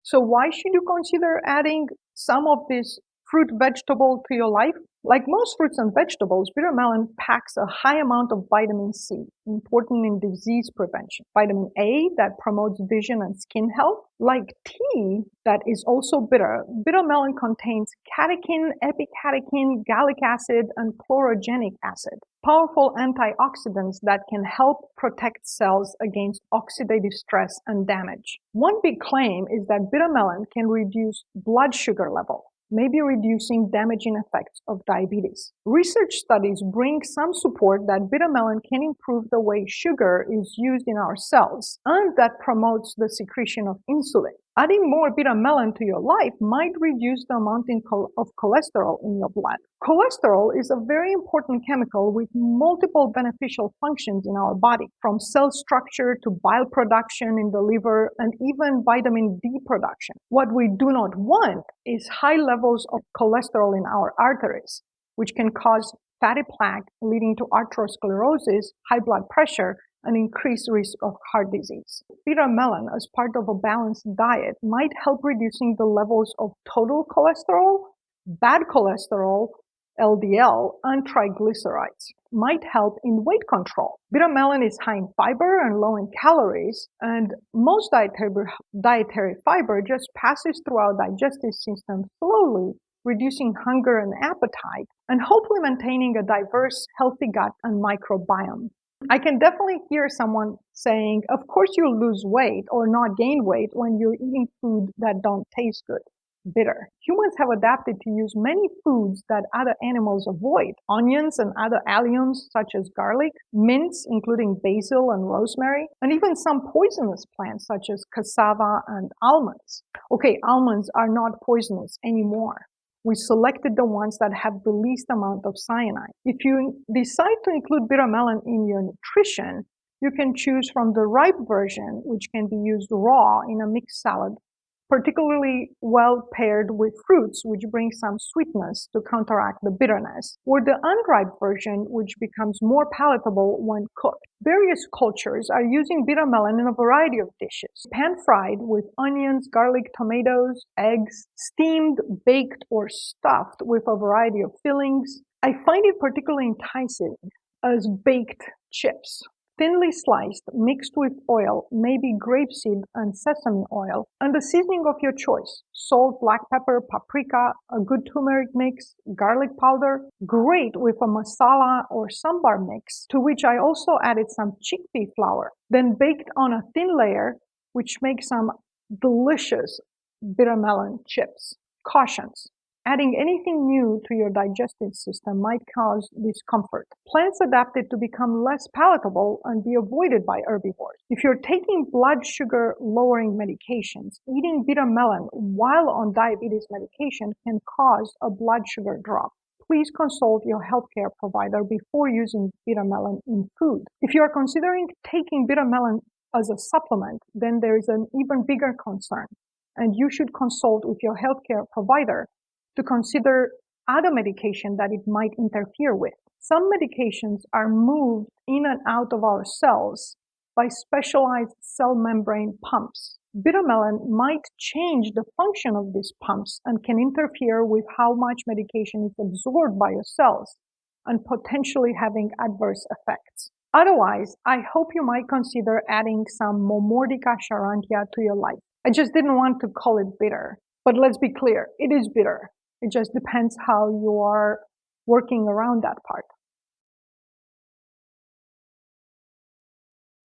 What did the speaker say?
So why should you consider adding some of this fruit vegetable to your life? Like most fruits and vegetables, bitter melon packs a high amount of vitamin C, important in disease prevention. Vitamin A that promotes vision and skin health. Like tea that is also bitter, bitter melon contains catechin, epicatechin, gallic acid, and chlorogenic acid. Powerful antioxidants that can help protect cells against oxidative stress and damage. One big claim is that bitter melon can reduce blood sugar level, maybe reducing damaging effects of diabetes. Research studies bring some support that bitter melon can improve the way sugar is used in our cells, and that promotes the secretion of insulin. Adding more bitter melon to your life might reduce the amount of cholesterol in your blood. Cholesterol is a very important chemical with multiple beneficial functions in our body, from cell structure to bile production in the liver and even vitamin D production. What we do not want is high levels of cholesterol in our arteries, which can cause fatty plaque leading to atherosclerosis, high blood pressure, and increased risk of heart disease. Bitter melon, as part of a balanced diet, might help reducing the levels of total cholesterol, bad cholesterol, LDL, and triglycerides. Might help in weight control. Bitter melon is high in fiber and low in calories, and most dietary fiber just passes through our digestive system slowly, reducing hunger and appetite, and hopefully maintaining a diverse, healthy gut and microbiome. I can definitely hear someone saying, of course you'll lose weight or not gain weight when you're eating food that don't taste good. Bitter. Humans have adapted to use many foods that other animals avoid. Onions and other alliums such as garlic, mints including basil and rosemary, and even some poisonous plants such as cassava and almonds. Okay, almonds are not poisonous anymore. We selected the ones that have the least amount of cyanide. If you decide to include bitter melon in your nutrition, you can choose from the ripe version, which can be used raw in a mixed salad, particularly well paired with fruits, which bring some sweetness to counteract the bitterness, or the unripe version, which becomes more palatable when cooked. Various cultures are using bitter melon in a variety of dishes. Pan-fried with onions, garlic, tomatoes, eggs, steamed, baked, or stuffed with a variety of fillings. I find it particularly enticing as baked chips. Thinly sliced, mixed with oil, maybe grapeseed and sesame oil, and the seasoning of your choice. Salt, black pepper, paprika, a good turmeric mix, garlic powder. Great with a masala or sambar mix, to which I also added some chickpea flour. Then baked on a thin layer, which makes some delicious bitter melon chips. Cautions. Adding anything new to your digestive system might cause discomfort. Plants adapted to become less palatable and be avoided by herbivores. If you're taking blood sugar lowering medications, eating bitter melon while on diabetes medication can cause a blood sugar drop. Please consult your healthcare provider before using bitter melon in food. If you are considering taking bitter melon as a supplement, then there is an even bigger concern, and you should consult with your healthcare provider to consider other medication that it might interfere with. Some medications are moved in and out of our cells by specialized cell membrane pumps. Bitter melon might change the function of these pumps and can interfere with how much medication is absorbed by your cells and potentially having adverse effects. Otherwise, I hope you might consider adding some Momordica charantia to your life. I just didn't want to call it bitter, but let's be clear, it is bitter. It just depends how you are working around that part.